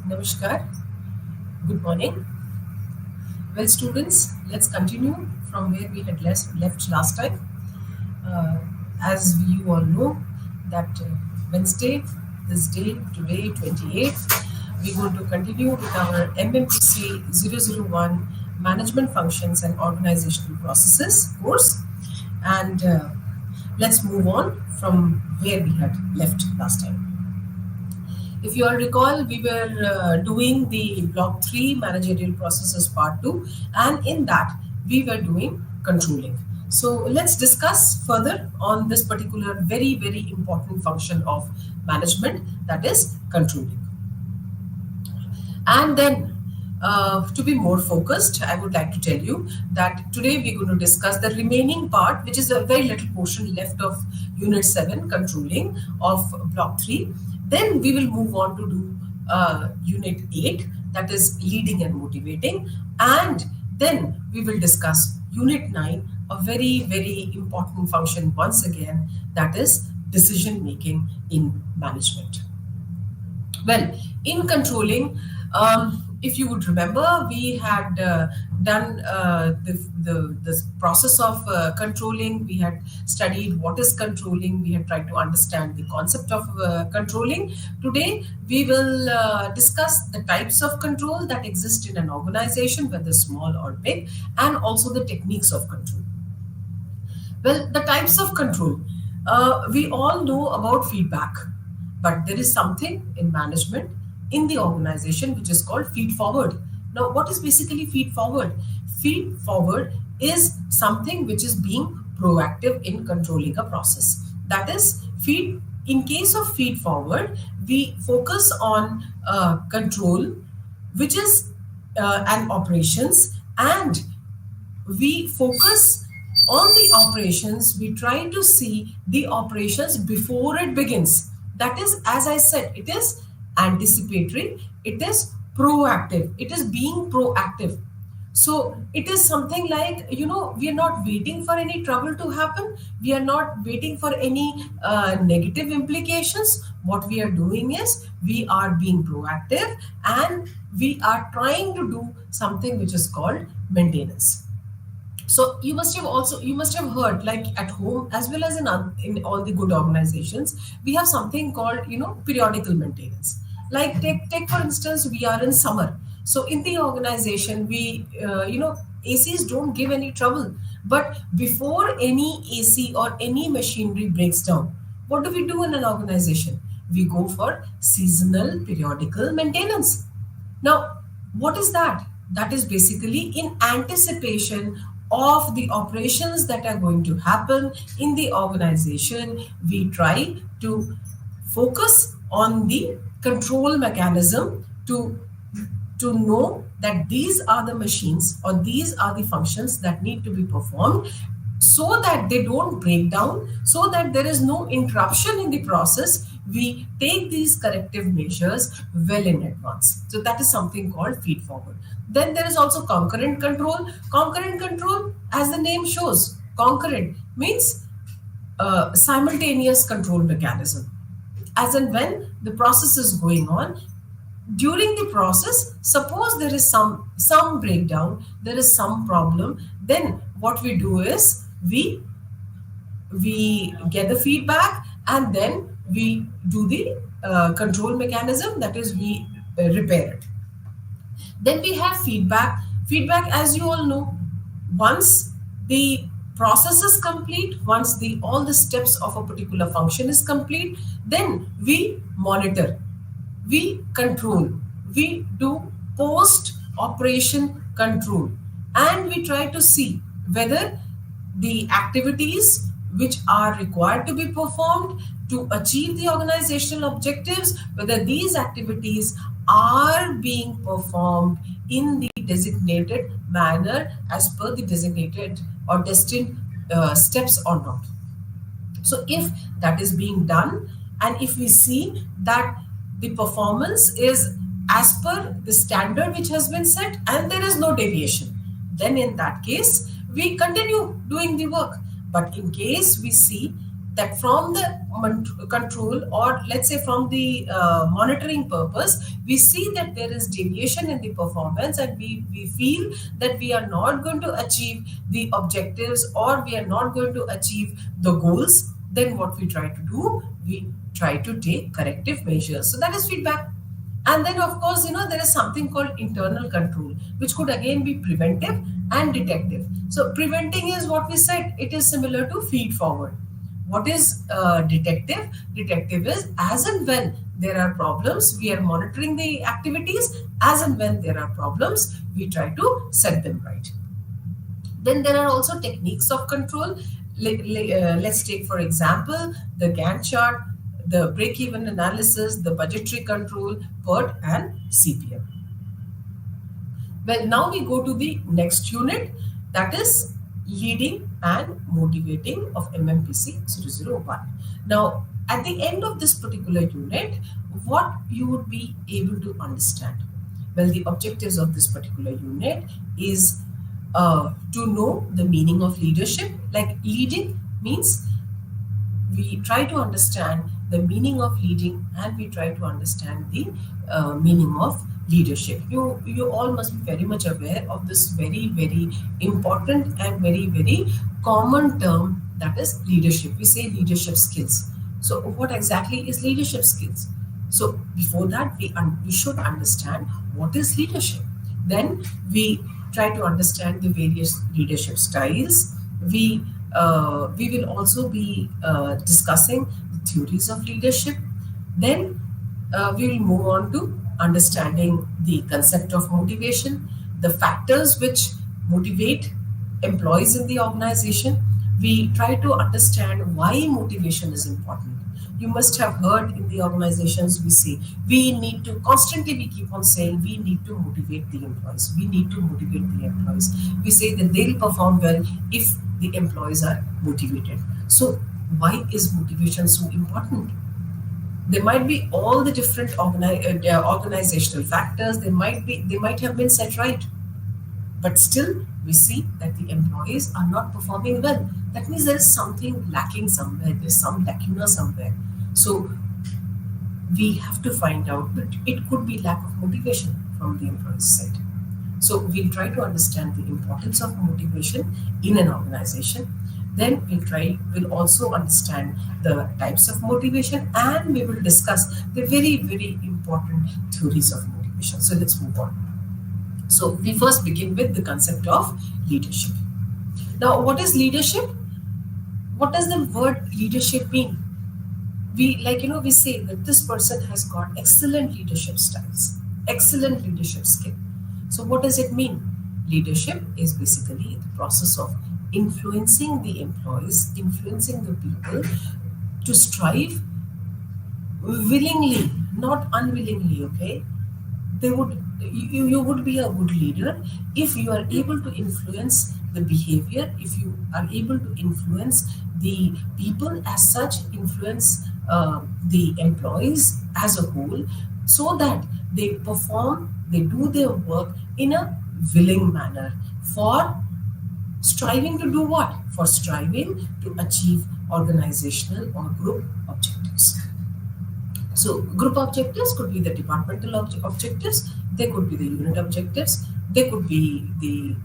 Namaskar. Good morning. Well, students, let's continue from where we had left last time. Uh, as you all know, that Wednesday, this day, today, 28th, we're going to continue with our MMPC 001 Management Functions and Organizational Processes course. And let's move on from where we had left last time. If you all recall, we were doing the block 3 managerial processes part 2, and in that we were doing controlling. So let's discuss further on this particular very important function of management, that is controlling. And then to be more focused, I would like to tell you that today we're going to discuss the remaining part, which is a very little portion left of Unit 7, Controlling, of Block 3. Then we will move on to do Unit 8, that is Leading and Motivating. And then we will discuss Unit 9, a very important function once again, that is decision making in management. Well, in controlling, if you would remember, we had done this process of controlling. We had studied what is controlling. We had tried to understand the concept of controlling. Today, we will discuss the types of control that exist in an organization, whether small or big, and also the techniques of control. Well, the types of control. We all know about feedback, but there is something in management, in the organization, which is called feed forward. Now, what is basically feed forward? Feed forward is something which is being proactive in controlling a process. That is, in case of feed forward, we focus on control, which is an operations, and we focus on the operations. We try to see the operations before it begins. That is, as I said, it is anticipatory, it is proactive, it is being proactive. So it is something like, we are not waiting for any trouble to happen. We are not waiting for any negative implications. What we are doing is we are being proactive, and we are trying to do something which is called maintenance. So you must have heard, like at home as well as in all the good organizations, we have something called periodical maintenance. Like take for instance, we are in summer. So in the organization, we ACs don't give any trouble, but before any AC or any machinery breaks down, what do we do in an organization? We go for seasonal periodical maintenance. Now, what is that? That is basically in anticipation of the operations that are going to happen in the organization. We try to focus on the control mechanism to know that these are the machines or these are the functions that need to be performed, so that they don't break down, so that there is no interruption in the process. We take these corrective measures well in advance. So that is something called feed forward. Then there is also concurrent control. Concurrent control, as the name shows, concurrent means simultaneous control mechanism. As in, when the process is going on, during the process, suppose there is some breakdown, there is some problem, then what we do is we get the feedback, and then we do the control mechanism, that is, we repair it. Then we have feedback. Feedback, as you all know, once the process is complete, once all the steps of a particular function is complete, then we monitor, we control, we do post operation control, and we try to see whether the activities which are required to be performed to achieve the organizational objectives, whether these activities are being performed in the designated manner as per the designated or destined steps or not. So if that is being done, and if we see that the performance is as per the standard which has been set and there is no deviation, then in that case we continue doing the work. But in case we see that from the control, or let's say from the monitoring purpose, we see that there is deviation in the performance, and we feel that we are not going to achieve the objectives or we are not going to achieve the goals, then what we try to do, we try to take corrective measures. So that is feedback. And then, of course, there is something called internal control, which could again be preventive and detective. So preventing is what we said, it is similar to feed forward. What is detective? Detective is as and when there are problems, we are monitoring the activities. As and when there are problems, we try to set them right. Then there are also techniques of control. Let's take, for example, the Gantt chart, the break-even analysis, the budgetary control, PERT, and CPM. Well, now we go to the next unit, that is leading and motivating of MMPC 001. Now, at the end of this particular unit, what you would be able to understand? Well, the objectives of this particular unit is to know the meaning of leadership. Like leading means we try to understand the meaning of leading, and we try to understand the meaning of leadership. You all must be very much aware of this very, very important and very, very common term, that is leadership. We say leadership skills. So what exactly is leadership skills? So before that, we should understand what is leadership. Then we try to understand the various leadership styles. We will also be discussing the theories of leadership. Then we will move on to understanding the concept of motivation, the factors which motivate employees in the organization. We try to understand why motivation is important. You must have heard in the organizations we say we need to constantly, we keep on saying we need to motivate the employees. We need to motivate the employees. We say that they'll perform well if the employees are motivated. So why is motivation so important? There might be all the different organizational factors. They might have been set right, but still we see that the employees are not performing well. That means there is something lacking somewhere. There's some lacuna somewhere. So we have to find out, but it could be lack of motivation from the employee's side. So we'll try to understand the importance of motivation in an organization. Then we'll also understand the types of motivation, and we will discuss the very, very important theories of motivation. So let's move on. So we first begin with the concept of leadership. Now, what is leadership? What does the word leadership mean? We say that this person has got excellent leadership styles, excellent leadership skill. So what does it mean? Leadership is basically the process of influencing the employees, influencing the people to strive willingly, not unwillingly, okay? You would be a good leader if you are able to influence the behavior, if you are able to influence the people as such, influence the employees as a whole, so that they perform, they do their work in a willing manner, for striving to do what? For striving to achieve organizational or group objectives. So group objectives could be the departmental objectives, they could be the unit objectives, they could be the,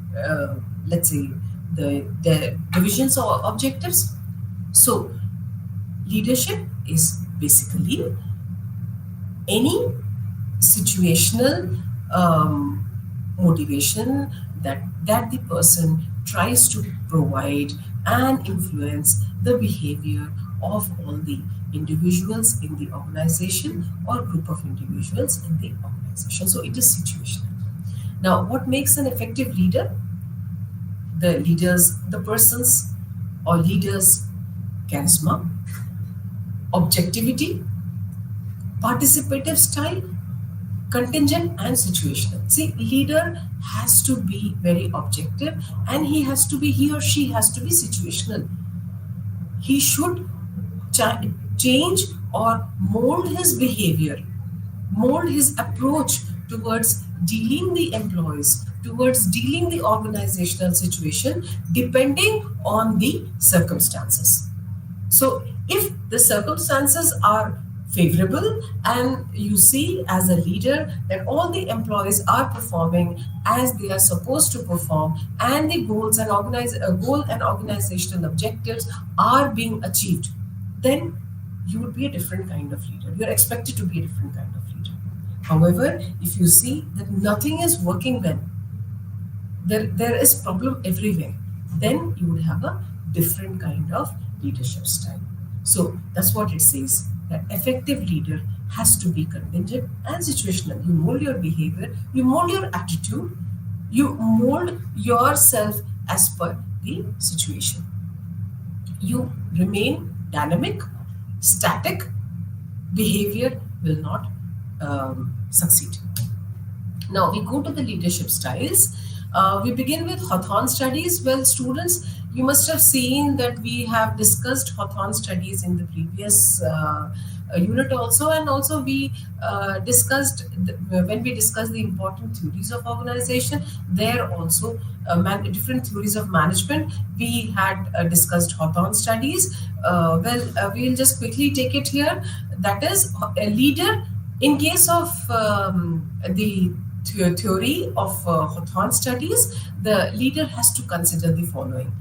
let's say, the divisions or objectives. So leadership is basically any situational motivation that the person tries to provide and influence the behavior of all the individuals in the organization or group of individuals in the organization. So it is situational. Now, what makes an effective leader? The persons or leader's charisma, objectivity, participative style, contingent and situational. See, leader has to be very objective, and he or she has to be situational. He should change or mold his behavior, mold his approach towards dealing the employees, towards dealing the organizational situation, depending on the circumstances. So, if the circumstances are favorable and you see as a leader that all the employees are performing as they are supposed to perform, and the goal and organizational objectives are being achieved, then you would be a different kind of leader. You're expected to be a different kind of leader. However, if you see that nothing is working well, there is problem everywhere, then you would have a different kind of leadership style. So that's what it says, that effective leader has to be contingent and situational. You mold your behavior, you mold your attitude, you mold yourself as per the situation. You remain dynamic, static, behavior will not succeed. Now we go to the leadership styles. We begin with Hawthorne studies. Well, students, you must have seen that we have discussed Hawthorne studies in the previous unit also, and also we discussed when we discussed the important theories of organization. There also different theories of management. We had discussed Hawthorne studies. We'll just quickly take it here. That is, a leader in case of the theory of Hawthorne studies, the leader has to consider the following.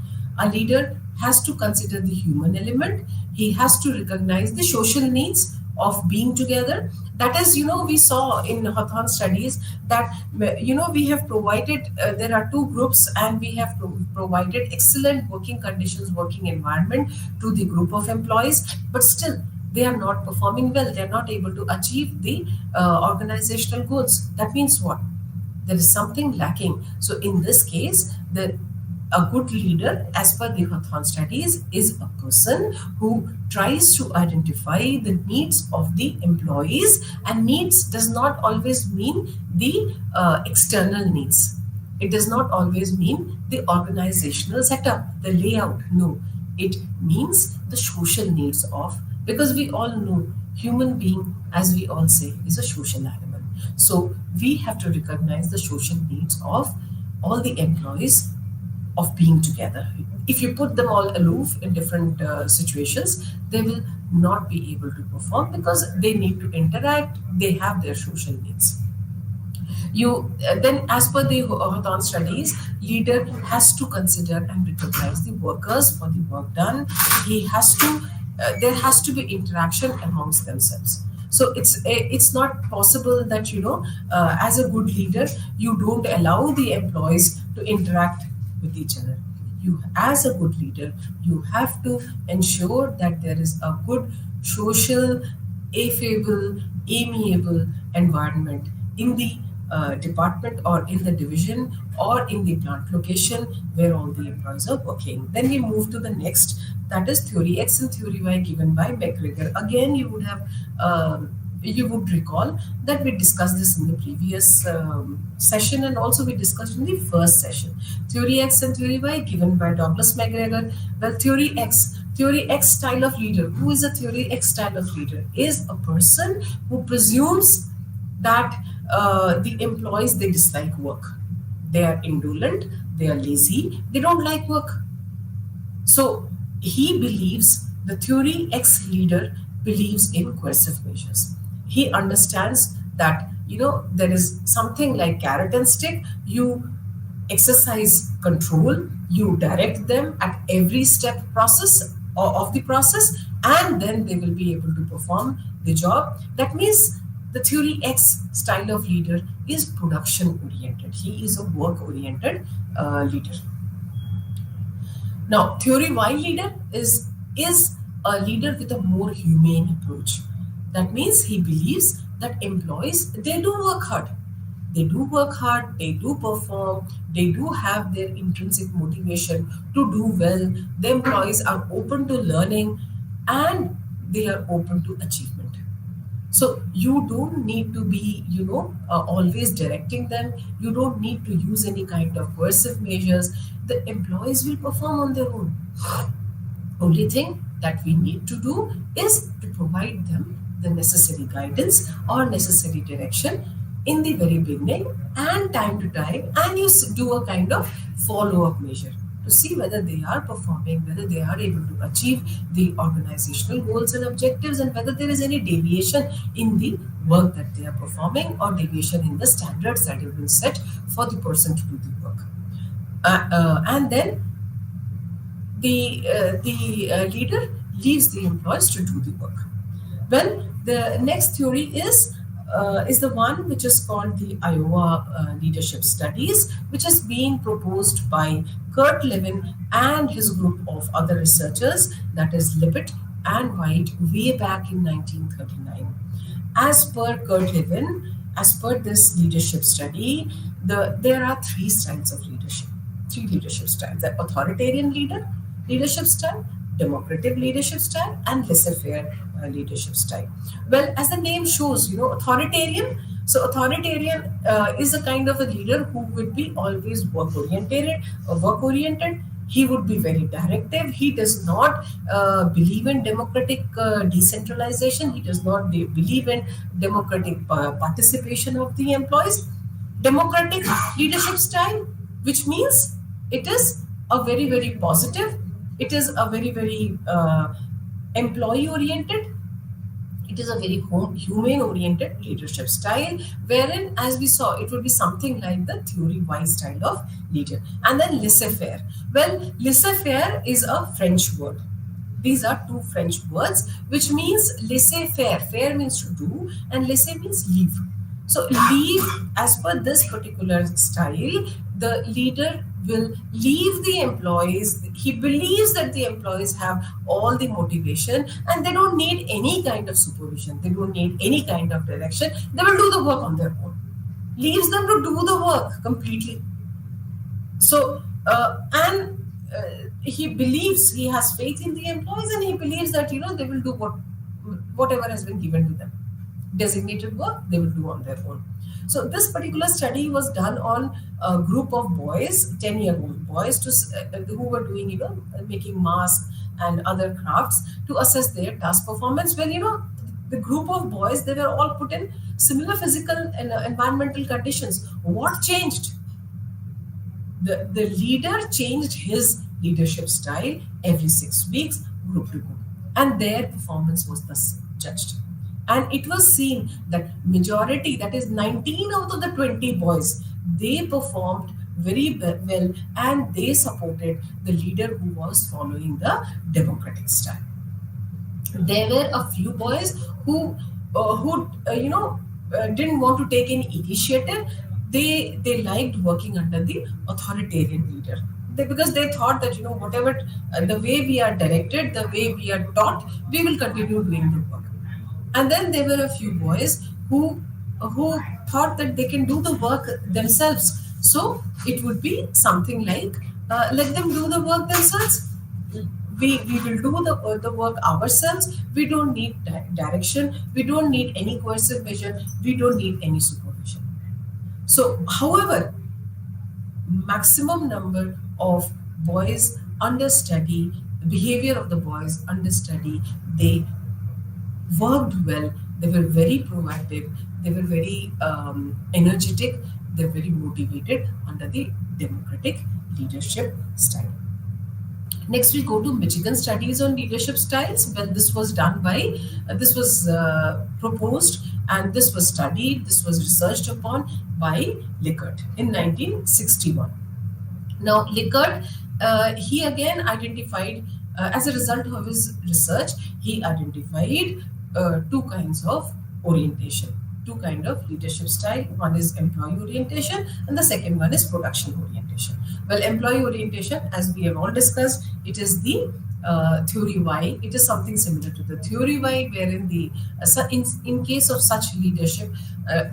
A leader has to consider the human element. He has to recognize the social needs of being together. That is, we saw in Hawthorne studies that, we have provided, there are two groups, and we have provided excellent working conditions, working environment to the group of employees, but still, they are not performing well. They are not able to achieve the organizational goals. That means what? There is something lacking. So in this case, a good leader, as per the Hawthorne studies, is a person who tries to identify the needs of the employees, and needs does not always mean the external needs. It does not always mean the organizational setup, the layout. No, it means the social needs of, because we all know human being, as we all say, is a social animal. So we have to recognize the social needs of all the employees of being together. If you put them all aloof in different situations, they will not be able to perform, because they need to interact, they have their social needs. Then, as per the Hawthorne studies, leader has to consider and recognize the workers for the work done. There has to be interaction amongst themselves. So it's not possible that as a good leader you don't allow the employees to interact with each other. As a good leader, you have to ensure that there is a good social, affable, amiable environment in the department, or in the division, or in the plant location where all the employees are working. Then we move to the next, that is theory X and theory Y, given by McGregor. Again, you would recall that we discussed this in the previous session, and also we discussed in the first session. Theory X and theory Y, given by Douglas McGregor. Well, theory X style of leader. Who is a theory X style of leader? Is a person who presumes that the employees, they dislike work. They are indolent, they are lazy, they don't like work. So he believes, the theory X leader believes in coercive measures. He understands that there is something like carrot and stick. You exercise control, you direct them at every step of the process, and then they will be able to perform the job. That means the theory X style of leader is production oriented. He is a work oriented leader. Now, theory Y leader is a leader with a more humane approach. That means he believes that employees, they do work hard. they do work hard, they do perform, they do have their intrinsic motivation to do well, the employees are open to learning, and they are open to achievement. So you don't need to be, always directing them. You don't need to use any kind of coercive measures. The employees will perform on their own. Only thing that we need to do is to provide them the necessary guidance or necessary direction in the very beginning and time to time, and you do a kind of follow-up measure to see whether they are performing, whether they are able to achieve the organizational goals and objectives, and whether there is any deviation in the work that they are performing or deviation in the standards that have been set for the person to do the work. And then the leader leaves the employees to do the work. Well, the next theory is the one which is called the Iowa Leadership Studies, which is being proposed by Kurt Lewin and his group of other researchers, that is Lippitt and White, way back in 1939. As per Kurt Lewin, as per this leadership study, there are three styles of leadership, three leadership styles: the authoritarian leadership style, democratic leadership style, and laissez-faire leadership style. Well, as the name shows, authoritarian. So authoritarian is a kind of a leader who would be always work-oriented. He would be very directive. He does not believe in democratic decentralization. He does not believe in democratic participation of the employees. Democratic leadership style, which means it is a very, very positive, it is a very, very employee-oriented, it is a very humane-oriented leadership style, wherein, as we saw, it would be something like the theory Y style of leader. And then laissez-faire. Well, laissez-faire is a French word. These are two French words, which means laissez-faire. Faire means to do, and laissez means leave. So leave, as per this particular style, the leader will leave the employees. He believes that the employees have all the motivation and they don't need any kind of supervision. They don't need any kind of direction. They will do the work on their own. Leaves them to do the work completely. So, he believes, he has faith in the employees, and he believes that, they will do whatever has been given to them. Designated work they will do on their own. So this particular study was done on a group of boys, 10-year-old boys, who were doing, making masks and other crafts to assess their task performance. Well, the group of boys, they were all put in similar physical and environmental conditions. What changed? The leader changed his leadership style every 6 weeks, group to group, and their performance was thus judged. And it was seen that majority, that is 19 out of the 20 boys, they performed very well, and they supported the leader who was following the democratic style. There were a few boys who didn't want to take any initiative. They liked working under the authoritarian leader. Because they thought that, whatever, the way we are directed, the way we are taught, we will continue doing the work. And then there were a few boys who thought that they can do the work themselves. So it would be something like, let them do the work themselves. We will do the work ourselves. We don't need direction. We don't need any coercive measure. We don't need any supervision. So, however, maximum number of boys under study, the behavior of the boys under study, they worked well, they were very proactive, they were very energetic, they were very motivated under the democratic leadership style. Next, we go to Michigan Studies on Leadership Styles. Well, this was done by, this was proposed, and this was studied, this was researched upon by Likert in 1961. Now, Likert, he again identified, as a result of his research, he identified two kinds of orientation, two kinds of leadership style. One is employee orientation, and the second one is production orientation. Well, employee orientation, as we have all discussed, it is the theory Y. It is something similar to the theory Y, wherein in case of such leadership,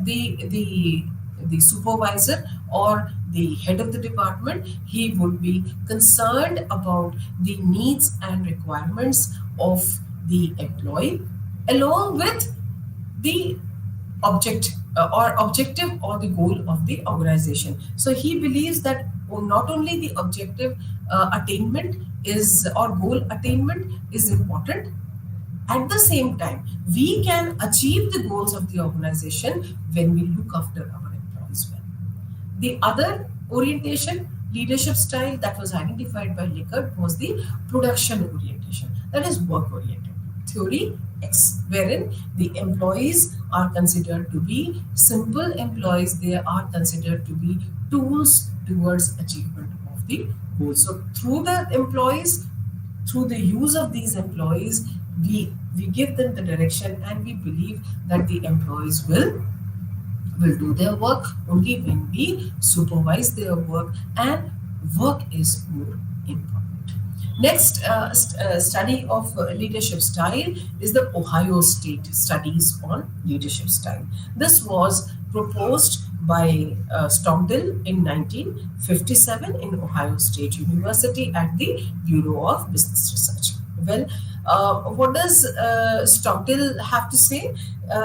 the the supervisor or the head of the department, he would be concerned about the needs and requirements of the employee along with the objective or the goal of the organization. So he believes that not only the objective attainment is or goal attainment is important, at the same time we can achieve the goals of the organization when we look after our employees well. The other orientation, leadership style that was identified by Likert was the production orientation, that is work oriented. Theory X, wherein the employees are considered to be simple employees, they are considered to be tools towards achievement of the goal. So through the employees, through the use of these employees, we give them the direction, and we believe that the employees will do their work only when we supervise their work, and work is more important. Next study of leadership style is the Ohio State Studies on Leadership Style. This was proposed by Stockdale in 1957 in Ohio State University at the Bureau of Business Research. Well, what does Stockdale have to say?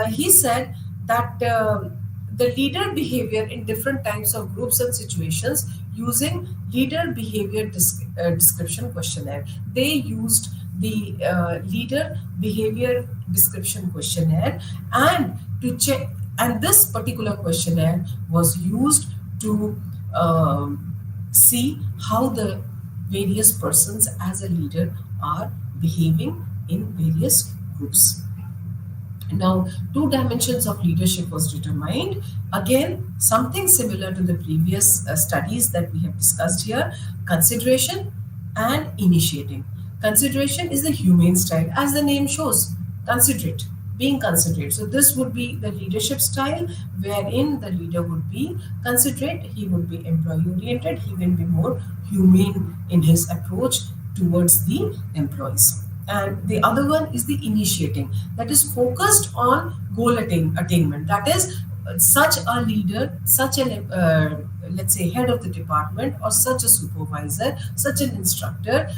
He said that the leader behavior in different types of groups and situations using leader behavior description questionnaire. They used the leader behavior description questionnaire and to check, and this particular questionnaire was used to see how the various persons as a leader are behaving in various groups. Now, two dimensions of leadership was determined. Again, something similar to the previous studies that we have discussed here: consideration and initiating. Consideration is the humane style, as the name shows, considerate, being considerate. So this would be the leadership style, wherein the leader would be considerate, he would be employee oriented, he will be more humane in his approach towards the employees. And the other one is the initiating, that is focused on goal attainment. That is, such a leader, such an let's say head of the department, or such a supervisor, such an instructor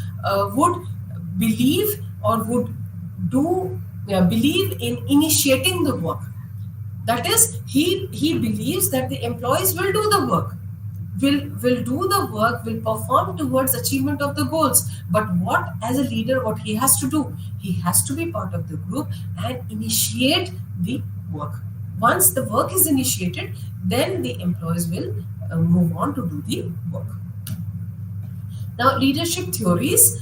would believe or would do believe in initiating the work. That is, he believes that the employees will do the work, will do the work, will perform towards achievement of the goals. But what, as a leader, what he has to do? He has to be part of the group and initiate the work. Once the work is initiated, then the employees will move on to do the work. Now, leadership theories.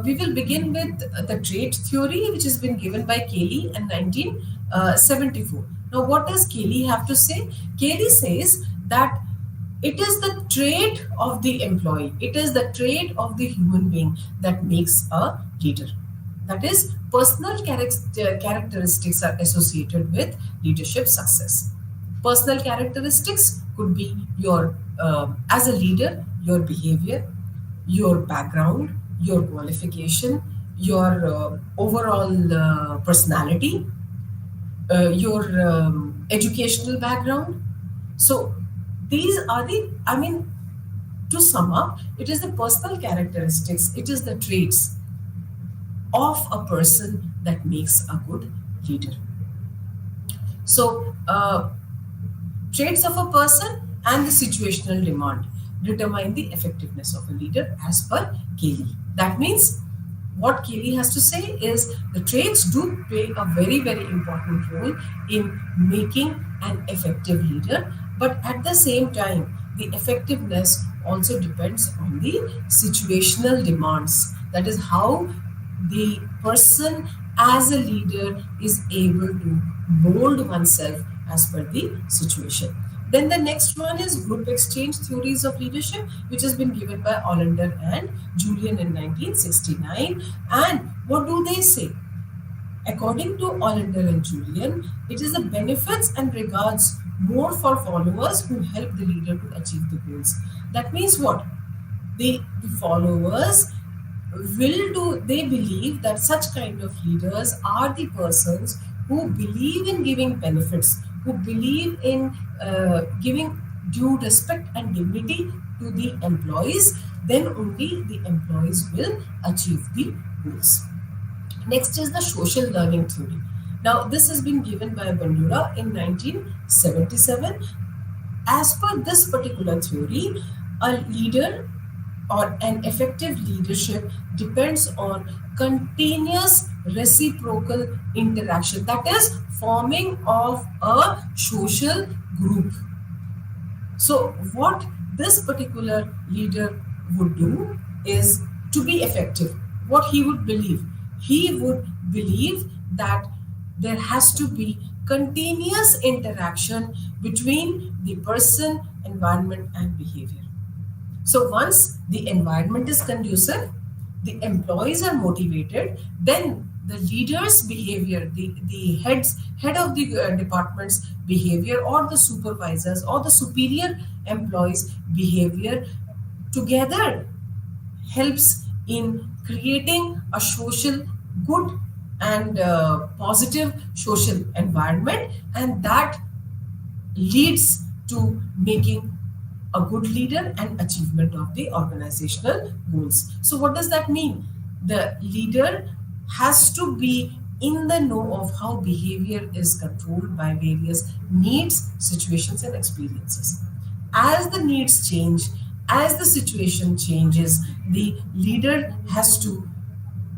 We will begin with the trait theory, which has been given by Cayley in 1974. Now, what does Cayley have to say? Cayley says that it is the trait of the employee, it is the trait of the human being that makes a leader. That is, personal characteristics are associated with leadership success. Personal characteristics could be your, as a leader, your behavior, your background, your qualification, your overall personality, your educational background. So these are the, to sum up, it is the personal characteristics, it is the traits of a person that makes a good leader. So, traits of a person and the situational demand determine the effectiveness of a leader as per Cayley. That means what Cayley has to say is the traits do play a very, very important role in making an effective leader, but at the same time, the effectiveness also depends on the situational demands. That is how the person as a leader is able to mold oneself as per the situation. Then the next one is group exchange theories of leadership, which has been given by Hollander and Julian in 1969. And what do they say? According to Hollander and Julian, it is the benefits and regards more for followers who help the leader to achieve the goals. That means what? The followers they believe that such kind of leaders are the persons who believe in giving benefits, who believe in giving due respect and dignity to the employees, then only the employees will achieve the goals. Next is the social learning theory. Now, this has been given by Bandura in 1977. As per this particular theory, a leader or an effective leadership depends on continuous reciprocal interaction, that is, forming of a social group. So, what this particular leader would do is, to be effective, what he would believe that there has to be continuous interaction between the person, environment, and behavior. So once the environment is conducive, the employees are motivated, then the leader's behavior, the head of the department's behavior, or the supervisors or the superior employees' behavior together helps in creating a social good and positive social environment, and that leads to making a good leader and achievement of the organizational goals. So, what does that mean? The leader has to be in the know of how behavior is controlled by various needs, situations, and experiences. As the needs change, as the situation changes, the leader has to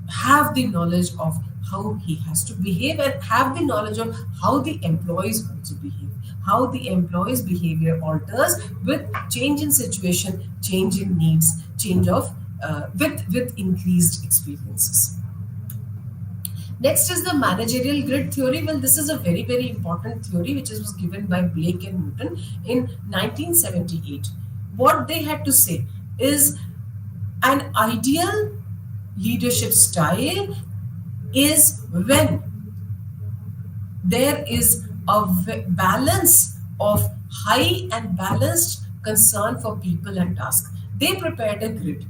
have the knowledge of how he has to behave, and have the knowledge of how the employees also behave, how the employees behavior alters with change in situation, change in needs, change of with increased experiences. Next is the managerial grid theory. Well, this is a very important theory which was given by Blake and Newton in 1978. What they had to say is, an ideal leadership style is when there is a balance of high and balanced concern for people and task. They prepared a grid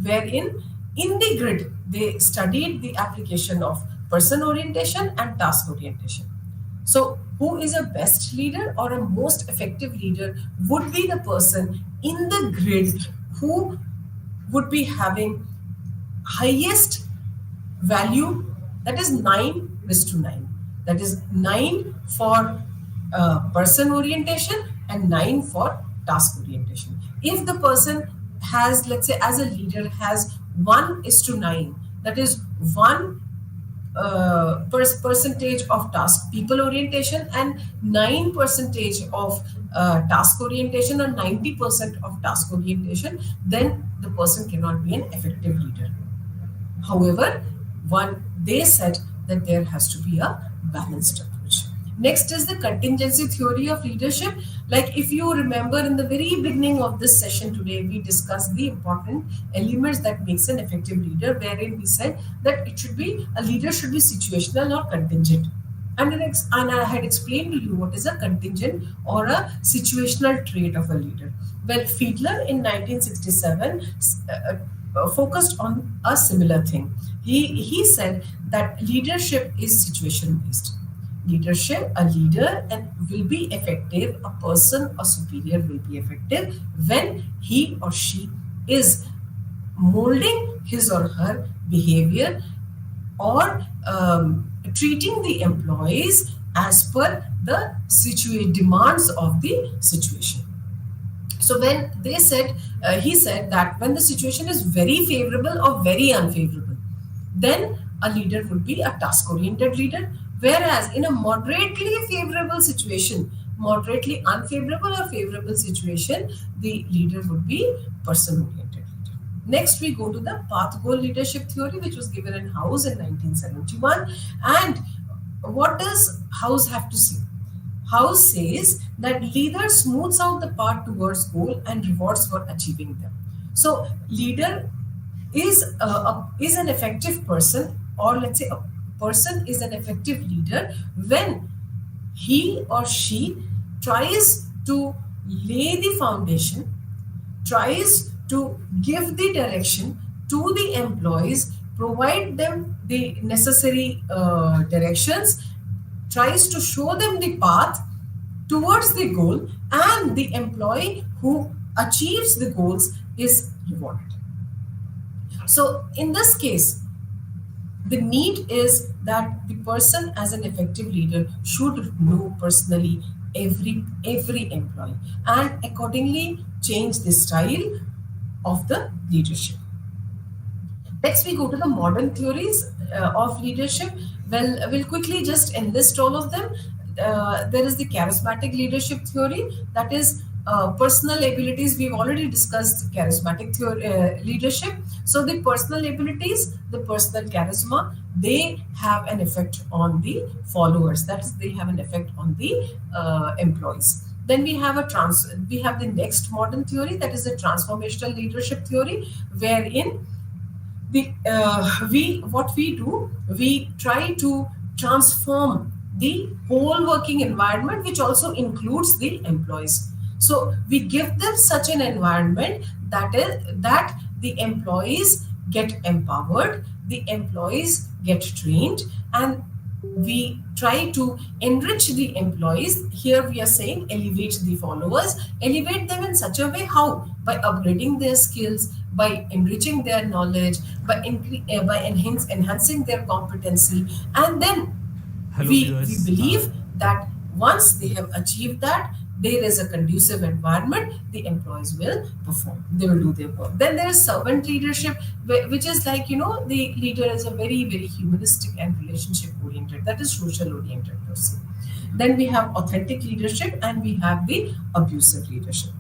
wherein in the grid they studied the application of person orientation and task orientation. So, who is a best leader or a most effective leader would be the person in the grid who would be having highest value, that is 9:9. That is 9 for person orientation and 9 for task orientation. If the person has, let's say, as a leader, has 1:9, that is 1 percentage of task people orientation and 9 percentage of task orientation, or 90% of task orientation, then the person cannot be an effective leader. However, they said that there has to be a balanced approach. Next is the contingency theory of leadership. Like, if you remember, in the very beginning of this session today, we discussed the important elements that makes an effective leader, wherein we said that a leader should be situational or contingent. And I had explained to you what is a contingent or a situational trait of a leader. Well, Fiedler in 1967 focused on a similar thing. He said that leadership is situation based. A leader and will be effective, a person, a superior will be effective when he or she is molding his or her behavior, or treating the employees as per the demands of the situation. So when he said that when the situation is very favorable or very unfavorable, then a leader would be a task-oriented leader. Whereas in a moderately favorable situation, moderately unfavorable or favorable situation, the leader would be person-oriented leader. Next, we go to the path goal leadership theory, which was given in House in 1971. And what does House have to say? House says that leader smooths out the path towards goal and rewards for achieving them. So, leader is an effective person, or let's say a person is an effective leader when he or she tries to lay the foundation, tries to give the direction to the employees, provide them the necessary directions, tries to show them the path, towards the goal, and the employee who achieves the goals is rewarded. So in this case, the need is that the person as an effective leader should know personally every employee and accordingly change the style of the leadership. Next, we go to the modern theories of leadership. Well, we'll quickly just enlist all of them. There is the charismatic leadership theory, that is personal abilities. We've already discussed charismatic leadership. So the personal abilities, the personal charisma, they have an effect on the followers. That is, they have an effect on the employees. Then we have the next modern theory, that is the transformational leadership theory, wherein we what we do, we try to transform the whole working environment, which also includes the employees. So we give them such an environment that the employees get empowered, the employees get trained, and we try to enrich the employees. Here we are saying elevate the followers, elevate them in such a way. How? By upgrading their skills, by enriching their knowledge, by enhancing their competency, and then Hello we viewers. believe that once they have achieved that, there is a conducive environment, the employees will perform, they will do their work. Then there is servant leadership, which is like, the leader is a very humanistic and relationship oriented, that is social oriented person. Then we have authentic leadership, and we have the abusive leadership.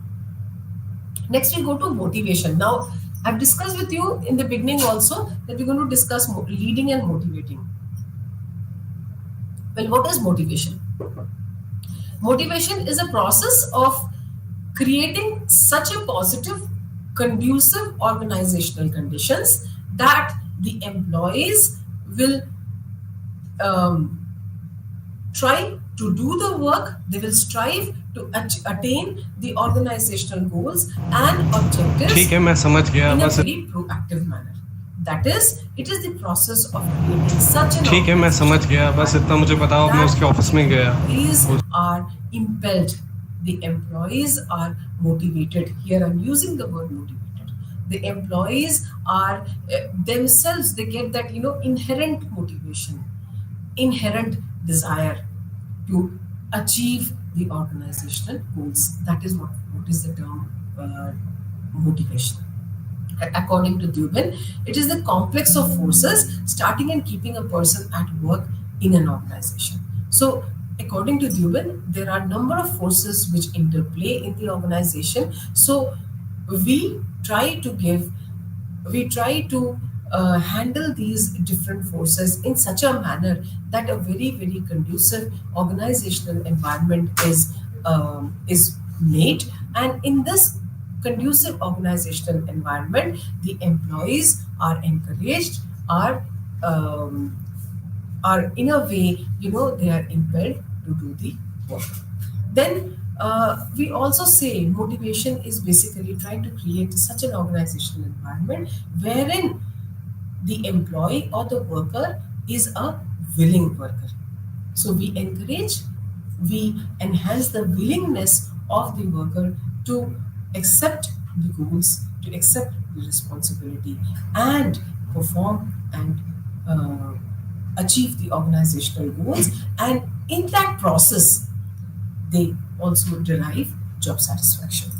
Next, we go to motivation. Now, I've discussed with you in the beginning also that we're going to discuss leading and motivating. Well, what is motivation? Motivation is a process of creating such a positive, conducive organizational conditions that the employees will um, try to do the work, they will strive to attain the organizational goals and ठीक objectives है, मैं समझ गया in a बस. very proactive manner. That is, it is the process of creating such an ठीक है, मैं समझ organizational गया, बस इतना मुझे environment बताओ. मैं that उसके ऑफिस में गया. employees are impelled. The employees are motivated. Here I'm using the word motivated. The employees are themselves, they get that, inherent motivation, inherent desire to achieve the organizational goals. That is what is the term motivation. According to Dubin, it is the complex of forces starting and keeping a person at work in an organization. So, according to Dubin, there are a number of forces which interplay in the organization. So, we try to give, we try to handle these different forces in such a manner that a very conducive organizational environment is made, and in this conducive organizational environment, the employees are encouraged, um, are in a way, they are impelled to do the work. Then we also say motivation is basically trying to create such an organizational environment wherein the employee or the worker is a willing worker. So we encourage, we enhance the willingness of the worker to accept the goals, to accept the responsibility, and perform and uh, achieve the organizational goals. And in that process, they also derive job satisfaction.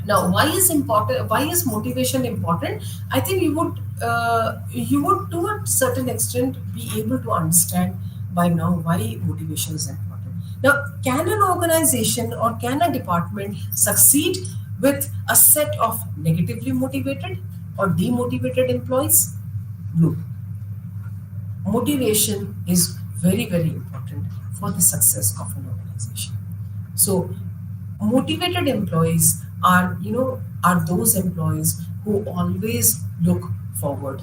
Now, why is important? Why is motivation important? I think you would to a certain extent be able to understand by now why motivation is important. Now, can an organization or can a department succeed with a set of negatively motivated or demotivated employees? No. Motivation is very important for the success of an organization. So motivated employees are those employees who always look forward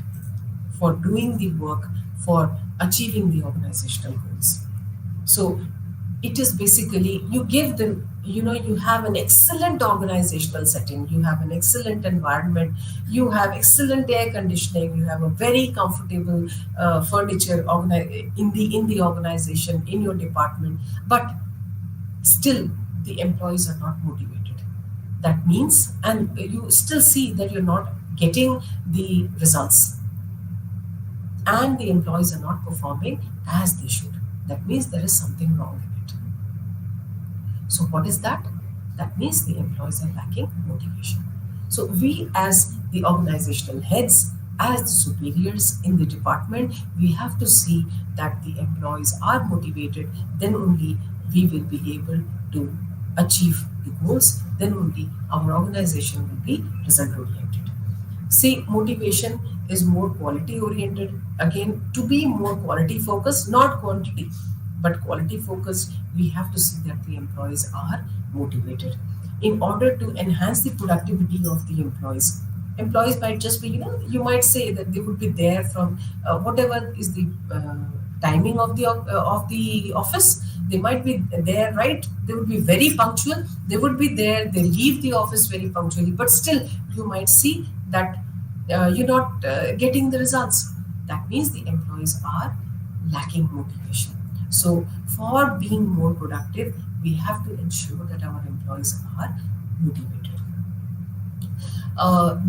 for doing the work, for achieving the organizational goals. So it is basically, you give them, you have an excellent organizational setting, you have an excellent environment, you have excellent air conditioning, you have a very comfortable furniture in the organization, in your department, but still the employees are not motivated. That means, and you still see that you're not getting the results, and the employees are not performing as they should. That means there is something wrong in it. So, what is that? That means the employees are lacking motivation. So, we as the organizational heads, as the superiors in the department, we have to see that the employees are motivated. Then only we will be able to achieve the goals. Then only our organization will be result oriented. See, motivation is more quality oriented. Again, to be more quality focused, not quantity, but quality focused, we have to see that the employees are motivated. In order to enhance the productivity of the employees might just be, you might say that they would be there from whatever is the timing of the office. They might be there, right? They would be very punctual. They would be there. They leave the office very punctually, but still, you might see that you're not getting the results. That means the employees are lacking motivation. So, for being more productive, we have to ensure that our employees are motivated.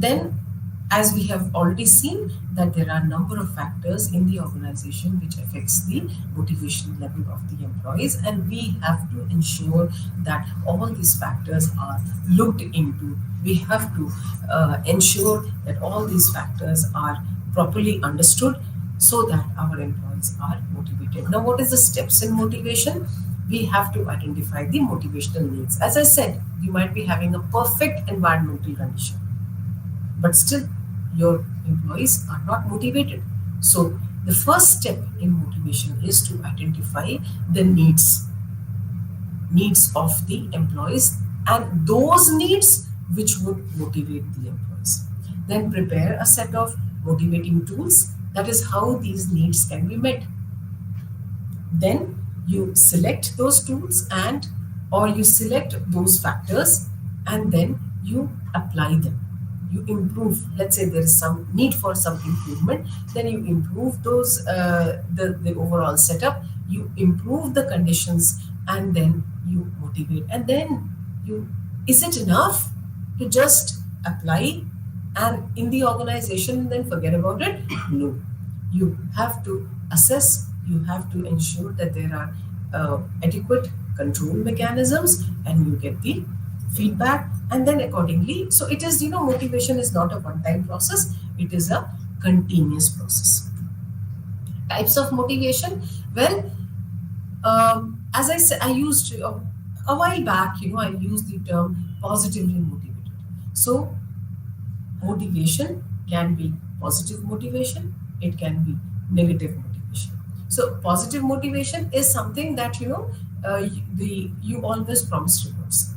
Then, as we have already seen, that there are a number of factors in the organization which affects the motivation level of the employees, and we have to ensure that all these factors are looked into. We have to ensure that all these factors are properly understood so that our employees are motivated. Now, what is the steps in motivation? We have to identify the motivational needs. As I said, you might be having a perfect environmental condition, but still your employees are not motivated. So the first step in motivation is to identify the needs of the employees, and those needs which would motivate the employees. Then prepare a set of motivating tools, that is how these needs can be met. Then you select those tools, and or you select those factors, and then you apply them. You improve. Let's say there is some need for some improvement, then you improve those the overall setup. You improve the conditions, and then you motivate. And then you, is it enough to just apply and in the organization then forget about it? No, you have to assess. You have to ensure that there are adequate control mechanisms, and you get the feedback, and then accordingly. So it is, motivation is not a one time process, it is a continuous process. Types of motivation. Well, as I said, I used a while back, I used the term positively motivated. So motivation can be positive motivation, it can be negative motivation. So positive motivation is something that you always promise rewards,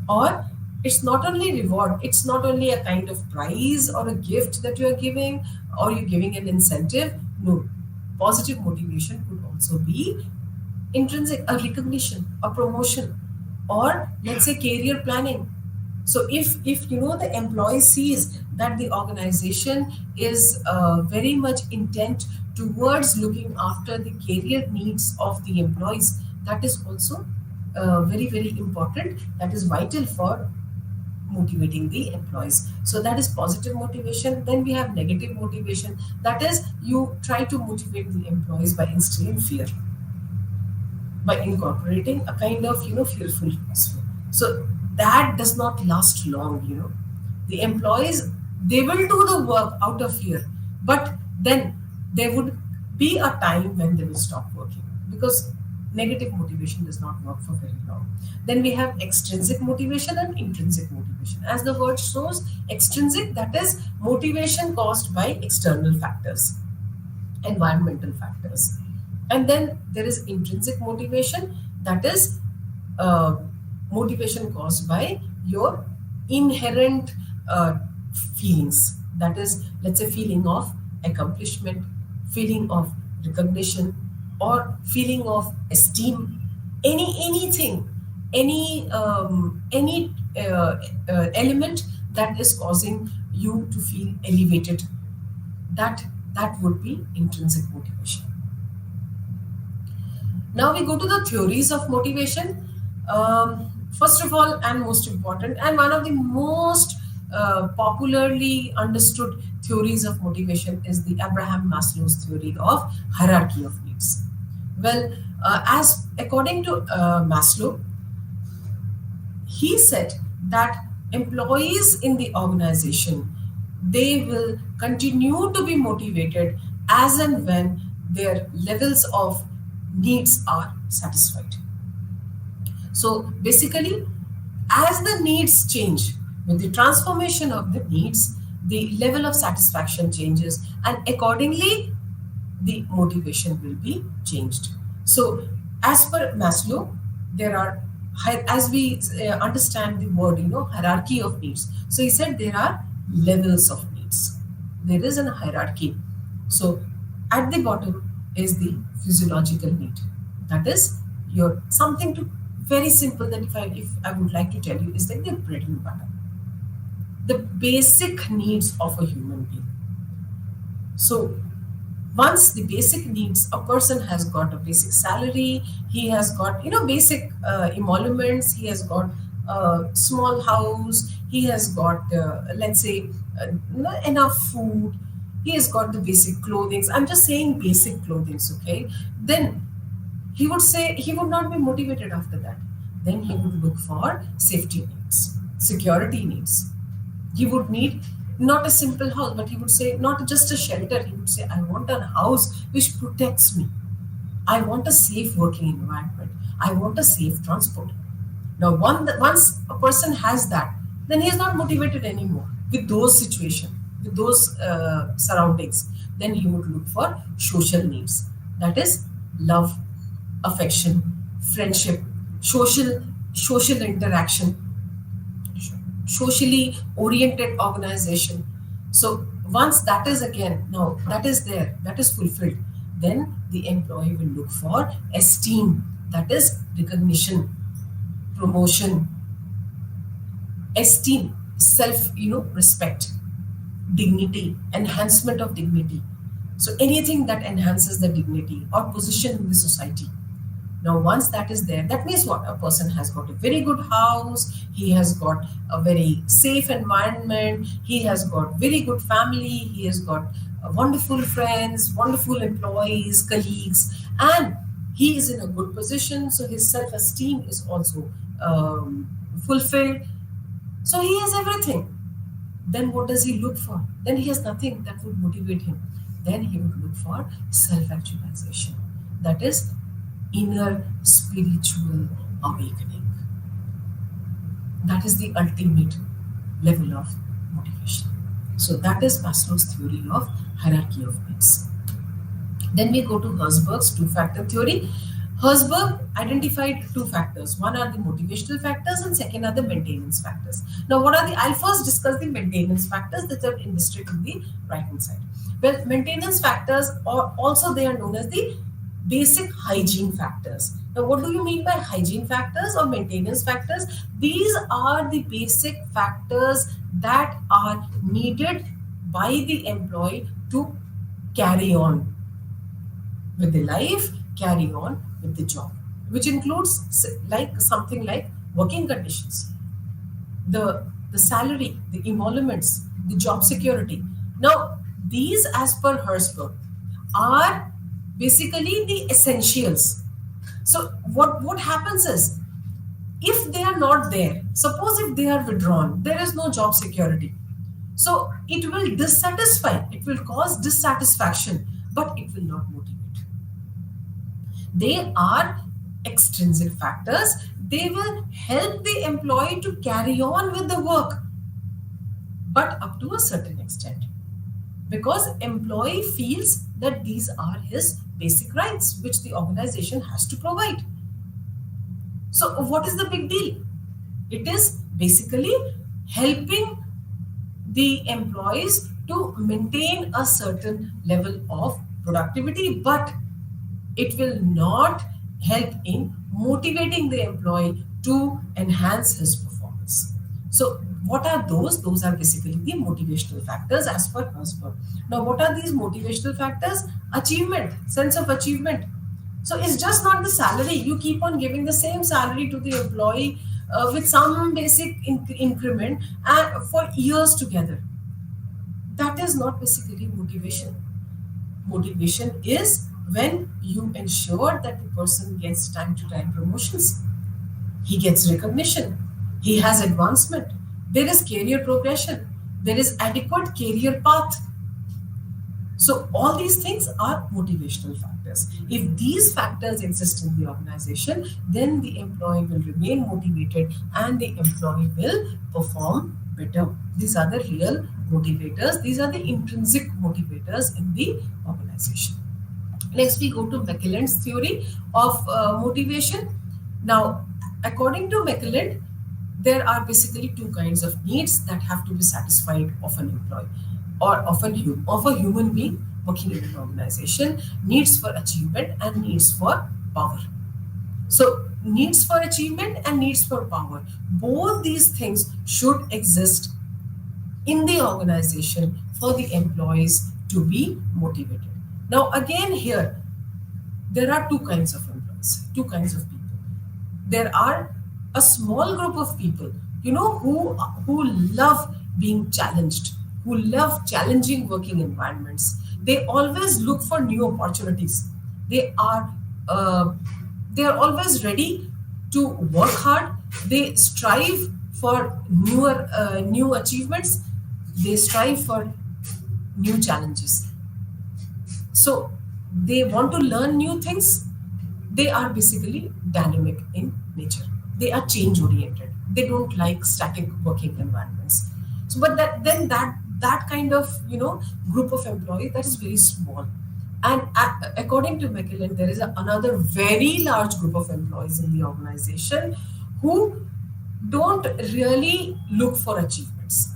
or it's not only reward, it's not only a kind of prize or a gift that you're giving, or you're giving an incentive. No, positive motivation could also be intrinsic, a recognition, a promotion, or let's say career planning. So if the employee sees that the organization is very much intent towards looking after the career needs of the employees, that is also very, very important. That is vital for motivating the employees. So that is positive motivation. Then we have negative motivation. That is, you try to motivate the employees by instilling fear, by incorporating a kind of fearful atmosphere. So that does not last long. The employees, they will do the work out of fear, but then there would be a time when they will stop working, because negative motivation does not work for very long. Then we have extrinsic motivation and intrinsic motivation. As the word shows, extrinsic, that is motivation caused by external factors, environmental factors. And then there is intrinsic motivation, that is motivation caused by your inherent feelings. That is, let's say, feeling of accomplishment, feeling of recognition, or feeling of esteem, anything, any element that is causing you to feel elevated. That would be intrinsic motivation. Now we go to the theories of motivation. First of all, and most important, and one of the most popularly understood theories of motivation is the Abraham Maslow's theory of hierarchy of needs. Well, as according to Maslow, he said that employees in the organization, they will continue to be motivated as and when their levels of needs are satisfied. So basically, as the needs change, with the transformation of the needs, the level of satisfaction changes, and accordingly, the motivation will be changed. So, as per Maslow, there are as we understand the word, hierarchy of needs. So he said there are levels of needs. There is a hierarchy. So at the bottom is the physiological need. That is your something to very simple that if I would like to tell you is like the bread and butter, the basic needs of a human being. So once the basic needs, a person has got a basic salary, he has got basic emoluments, he has got a small house, he has got let's say enough food, he has got the basic clothing. I'm just saying basic clothing, okay? Then he would say he would not be motivated after that. Then he would look for safety needs, security needs. He would need not a simple house, but he would say not just a shelter. He would say, I want a house which protects me. I want a safe working environment. I want a safe transport. Now, once a person has that, then he is not motivated anymore with those situations, with those surroundings. Then he would look for social needs. That is love, affection, friendship, social interaction, socially oriented organization. So once that is again, now that is there, that is fulfilled, then the employee will look for esteem, that is recognition, promotion, esteem, self, respect, dignity, enhancement of dignity. So anything that enhances the dignity or position in the society. Now, once that is there, that means what? A person has got a very good house, he has got a very safe environment, he has got very good family, he has got wonderful friends, wonderful employees, colleagues, and he is in a good position, so his self-esteem is also fulfilled. So he has everything. Then what does he look for? Then he has nothing that would motivate him. Then he would look for self-actualization. That is inner spiritual awakening. That is the ultimate level of motivation. So that is Maslow's theory of hierarchy of needs. Then we go to Herzberg's two-factor theory. Herzberg identified two factors. One are the motivational factors and second are the maintenance factors. Now, what are the? I'll first discuss the maintenance factors that are listed in the right hand side. Well, maintenance factors are also they are known as the basic hygiene factors. Now, what do you mean by hygiene factors or maintenance factors? These are the basic factors that are needed by the employee to carry on with the life, carry on with the job, which includes like something like working conditions, the salary, the emoluments, the job security. Now, these, as per Herzberg, are basically the essentials. So what happens is, if they are not there, suppose if they are withdrawn, there is no job security. So it will dissatisfy, it will cause dissatisfaction, but it will not motivate. They are extrinsic factors. They will help the employee to carry on with the work, but up to a certain extent, because employee feels that these are his basic rights which the organization has to provide. So what is the big deal? It is basically helping the employees to maintain a certain level of productivity, but it will not help in motivating the employee to enhance his performance. So what are those? Those are basically the motivational factors as per Herzberg. Now, what are these motivational factors? Achievement, sense of achievement. So it's just not the salary. You keep on giving the same salary to the employee with some basic increment and for years together. That is not basically motivation. Motivation is when you ensure that the person gets time to time promotions, he gets recognition, he has advancement, there is career progression, there is adequate career path. So all these things are motivational factors. If these factors exist in the organization, then the employee will remain motivated and the employee will perform better. These are the real motivators. These are the intrinsic motivators in the organization. Next, we go to Mackillen's theory of motivation. Now, according to Mackelland, there are basically two kinds of needs that have to be satisfied of an employee or of a human being working in an organization: needs for achievement and needs for power. So, needs for achievement and needs for power, both these things should exist in the organization for the employees to be motivated. Now, again, here there are two kinds of employees, two kinds of people. There are a small group of people, who love being challenged, who love challenging working environments. They always look for new opportunities. They are uh, they are always ready to work hard. They strive for new achievements. They strive for new challenges. So they want to learn new things. They are basically dynamic in nature. They are change oriented. They don't like static working environments. So, but that kind of group of employees, that is very small. And according to Mackellan, there is another very large group of employees in the organization who don't really look for achievements.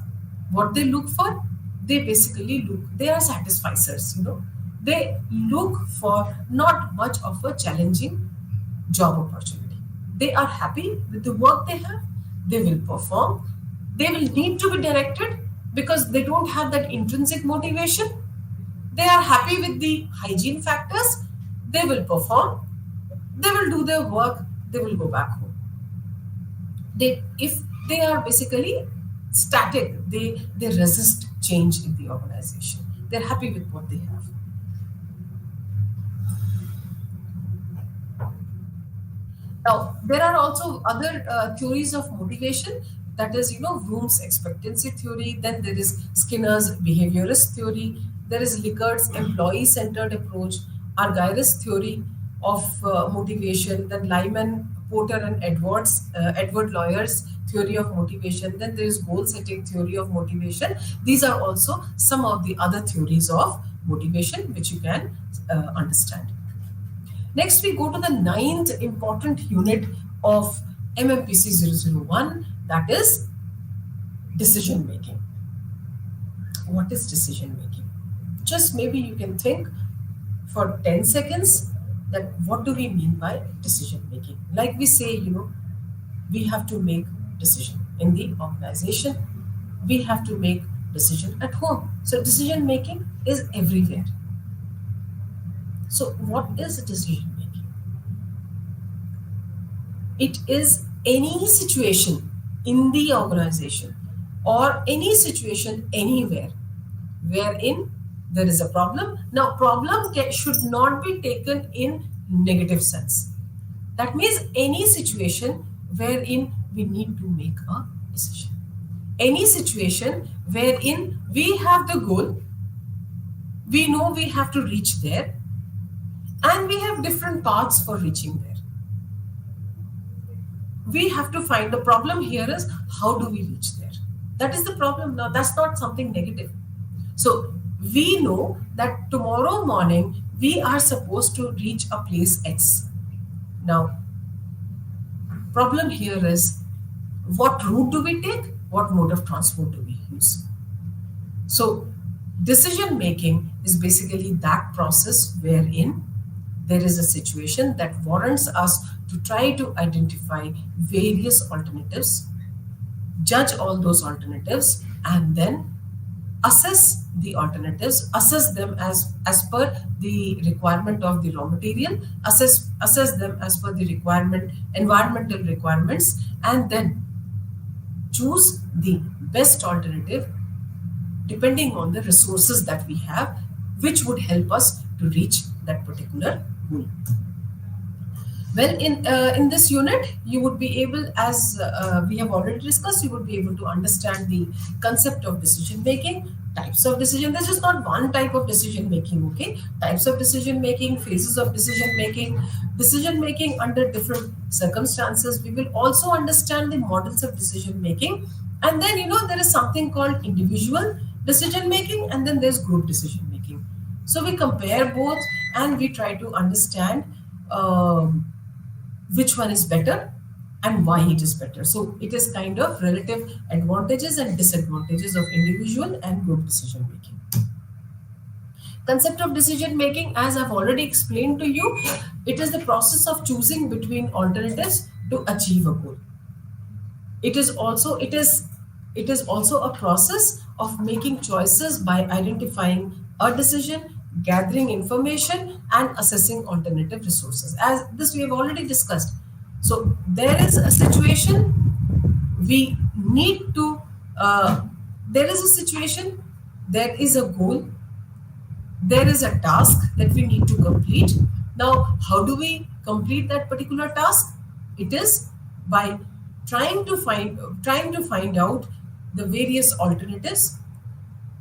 What they look for, they basically they are satisficers. They look for not much of a challenging job opportunity. They are happy with the work they have, they will perform, they will need to be directed because they don't have that intrinsic motivation. They are happy with the hygiene factors, they will perform, they will do their work, they will go back home. If they are basically static, they resist change in the organization. They're happy with what they have. Now, there are also other theories of motivation. That is, Bloom's expectancy theory. Then there is Skinner's behaviorist theory. There is Likkert's employee-centered approach, Argyris theory of motivation. Then Lyman, Porter, and Edward Lawyer's theory of motivation. Then there is goal-setting theory of motivation. These are also some of the other theories of motivation which you can understand. Next, we go to the ninth important unit of MMPC 001, that is decision making. What is decision making? Just maybe you can think for 10 seconds that what do we mean by decision making? Like we say, we have to make decision in the organization, we have to make decision at home. So decision making is everywhere. So what is decision making? It is any situation in the organization or any situation anywhere wherein there is a problem. Now, problem should not be taken in negative sense. That means any situation wherein we need to make a decision. Any situation wherein we have the goal, we know we have to reach there, and we have different paths for reaching there. We have to find the problem here is how do we reach there? That is the problem. Now, that's not something negative. So we know that tomorrow morning we are supposed to reach a place X. Now, problem here is what route do we take? What mode of transport do we use? So decision making is basically that process wherein there is a situation that warrants us to try to identify various alternatives, judge all those alternatives, and then assess the alternatives, assess them as per the requirement of the raw material, assess them as per the requirement environmental requirements, and then choose the best alternative depending on the resources that we have, which would help us to reach that particular goal. Well, in this unit, you would be able, as we have already discussed, you would be able to understand the concept of decision making, types of decision. There's just not one type of decision making, okay? Types of decision making, phases of decision making under different circumstances. We will also understand the models of decision making, and then there is something called individual decision making, and then there's group decision making. So we compare both, and we try to understand. Which one is better and why it is better. So it is kind of relative advantages and disadvantages of individual and group decision making. Concept of decision making, as I've already explained to you, it is the process of choosing between alternatives to achieve a goal. It is also a process of making choices by identifying a decision, gathering information, and assessing alternative resources. As this we have already discussed. So there is a situation we need to. There is a situation. There is a goal. There is a task that we need to complete. Now, how do we complete that particular task? It is by trying to find out the various alternatives.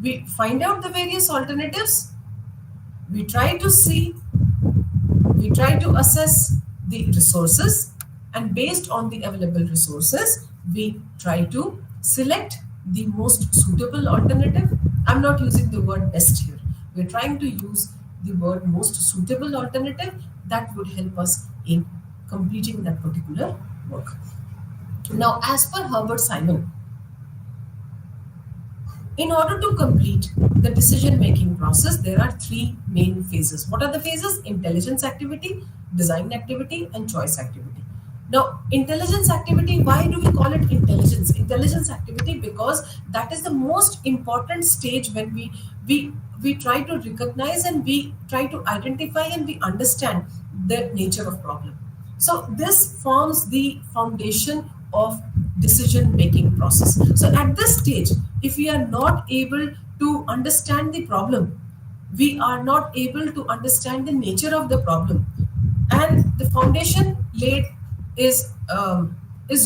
We find out the various alternatives. We try to see, we try to assess the resources, and based on the available resources, we try to select the most suitable alternative. I'm not using the word best here. We're trying to use the word most suitable alternative that would help us in completing that particular work. Now, as per Herbert Simon, in order to complete the decision making process, there are three main phases. What are the phases? Intelligence activity, design activity, and choice activity. Now, intelligence activity, why do we call it intelligence? Intelligence activity because that is the most important stage when we try to recognize and we try to identify and we understand the nature of problem. So this forms the foundation of decision making process. So at this stage, if we are not able to understand the problem, we are not able to understand the nature of the problem, and the foundation laid is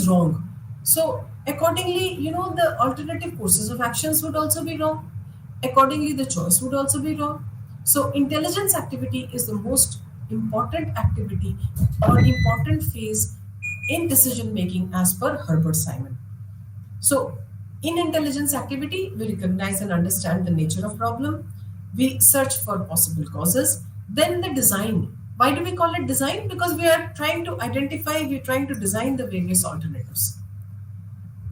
wrong. So accordingly, the alternative courses of actions would also be wrong. Accordingly, the choice would also be wrong. So intelligence activity is the most important activity or important phase in decision making as per Herbert Simon. So in intelligence activity, we recognize and understand the nature of problem. We search for possible causes. Then the design. Why do we call it design? Because we are trying to identify, we're trying to design the various alternatives.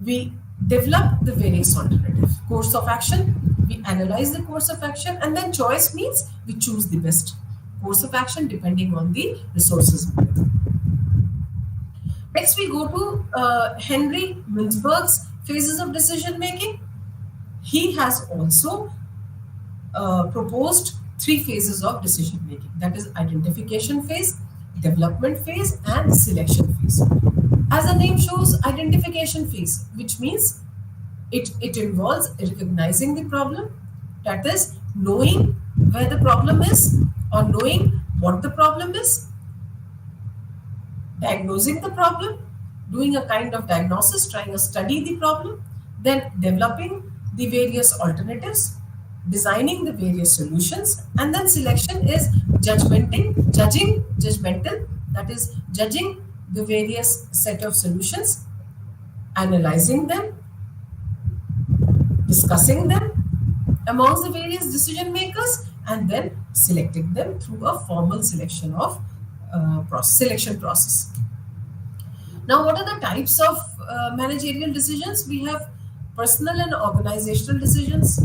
We develop the various alternative course of action. We analyze the course of action, and then choice means we choose the best course of action depending on the resources available. Next, we go to Henry Mintzberg's phases of decision making. He has also proposed three phases of decision making, that is identification phase, development phase, and selection phase. As the name shows, identification phase, which means it involves recognizing the problem, that is knowing where the problem is or knowing what the problem is, diagnosing the problem, doing a kind of diagnosis, trying to study the problem, then developing the various alternatives, designing the various solutions, and then selection is judgmental, that is judging the various set of solutions, analyzing them, discussing them amongst the various decision makers, and then selecting them through a formal selection process. Now, what are the types of managerial decisions? We have personal and organizational decisions.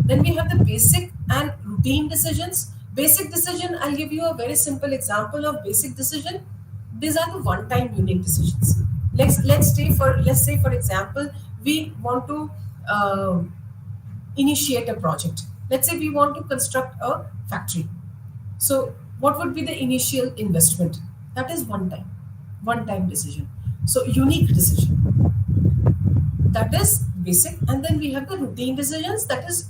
Then we have the basic and routine decisions. Basic decision, I'll give you a very simple example of basic decision. These are the one-time unique decisions. Let's say for example, we want to initiate a project. Let's say we want to construct a factory. So, what would be the initial investment? That is one time decision. So, unique decision. That is basic. And then we have the routine decisions, that is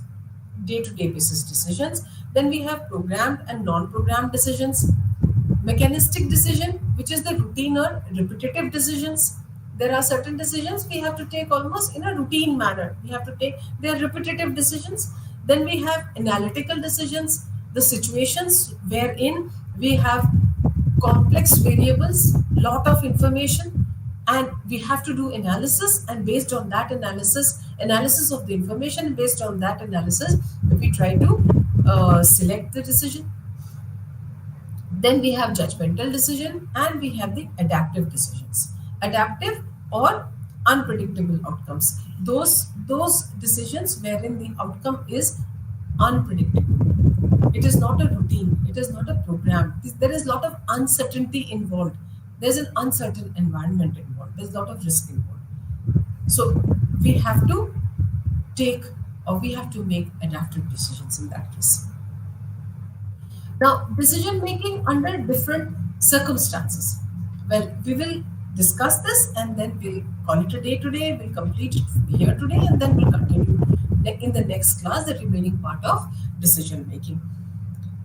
day to day basis decisions. Then we have programmed and non programmed decisions. Mechanistic decision, which is the routine or repetitive decisions. There are certain decisions we have to take almost in a routine manner. We have to take, they are repetitive decisions. Then we have analytical decisions, the situations wherein we have complex variables, lot of information, and we have to do analysis, and based on that analysis of the information, based on that analysis, we try to select the decision. Then we have judgmental decision and we have the adaptive decisions. Adaptive or unpredictable outcomes. Those decisions wherein the outcome is unpredictable. It is not a routine. It is not a program. There is a lot of uncertainty involved. There's an uncertain environment involved. There's a lot of risk involved. So we have to take or we have to make adaptive decisions in that case. Now, decision making under different circumstances. Well, we will discuss this and then we'll call it a day today. We'll complete it here today and then we'll continue in the next class, the remaining part of decision making.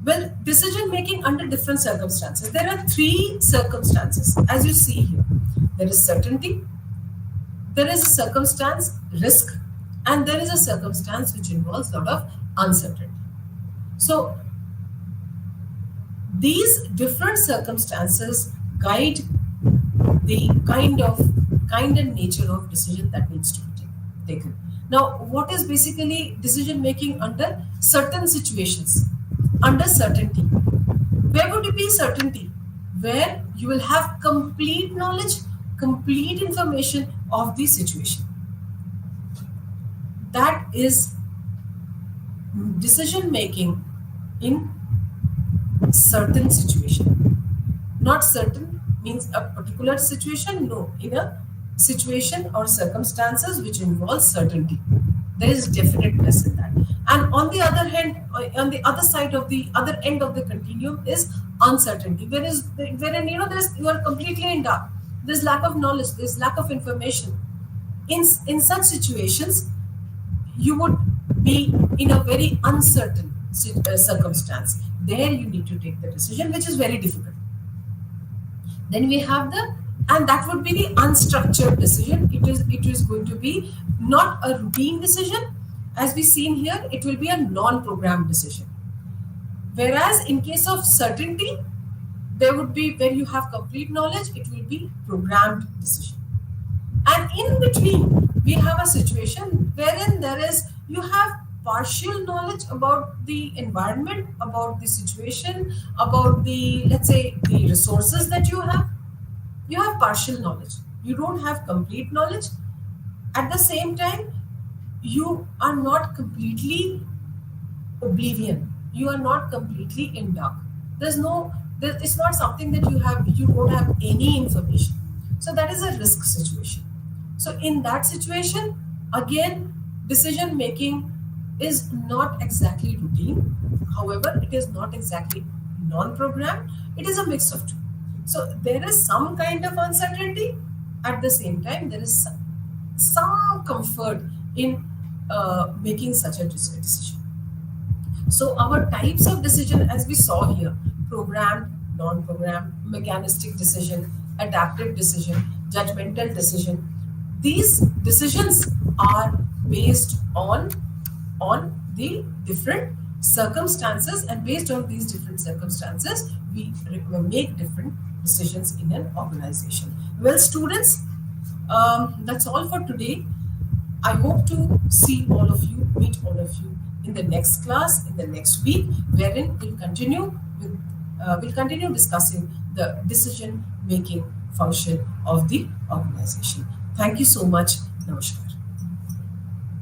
Well, decision making under different circumstances. There are three circumstances as you see here. There is certainty, there is a circumstance, risk, and there is a circumstance which involves a lot of uncertainty. So, these different circumstances guide the kind and nature of decision that needs to be taken. Now, what is basically decision making under certain situations, under certainty? Where would it be certainty? Where you will have complete knowledge, complete information of the situation. That is decision making in certain situation. Not certain means a particular situation, no, in a situation or circumstances which involves certainty. There is definiteness in that. And on the other hand, on the other side of the other end of the continuum is uncertainty. Wherein you are completely in dark. There's lack of knowledge, there's lack of information. In such situations, you would be in a very uncertain circumstance. There you need to take the decision, which is very difficult. Then we have and that would be the unstructured decision. It is going to be not a routine decision. As we seen here, it will be a non-programmed decision. Whereas in case of certainty, there would be, where you have complete knowledge, it will be programmed decision. And in between, we have a situation wherein you have partial knowledge about the environment, about the situation, about the, let's say, the resources that you have. You have partial knowledge. You don't have complete knowledge. At the same time, you are not completely oblivion. You are not completely in dark. It's not something that you don't have any information. So that is a risk situation. So in that situation, again, decision making is not exactly routine. However, it is not exactly non-programmed. It is a mix of two. So there is some kind of uncertainty. At the same time, there is some comfort in making such a decision. So our types of decision, as we saw here, programmed, non-programmed, mechanistic decision, adaptive decision, judgmental decision. These decisions are based on the different circumstances, and based on these different circumstances, we make different decisions in an organization. Well, students, that's all for today. I hope to see all of you, meet all of you in the next class, in the next week, wherein we'll continue discussing the decision making function of the organization. Thank you so much. Namaskar.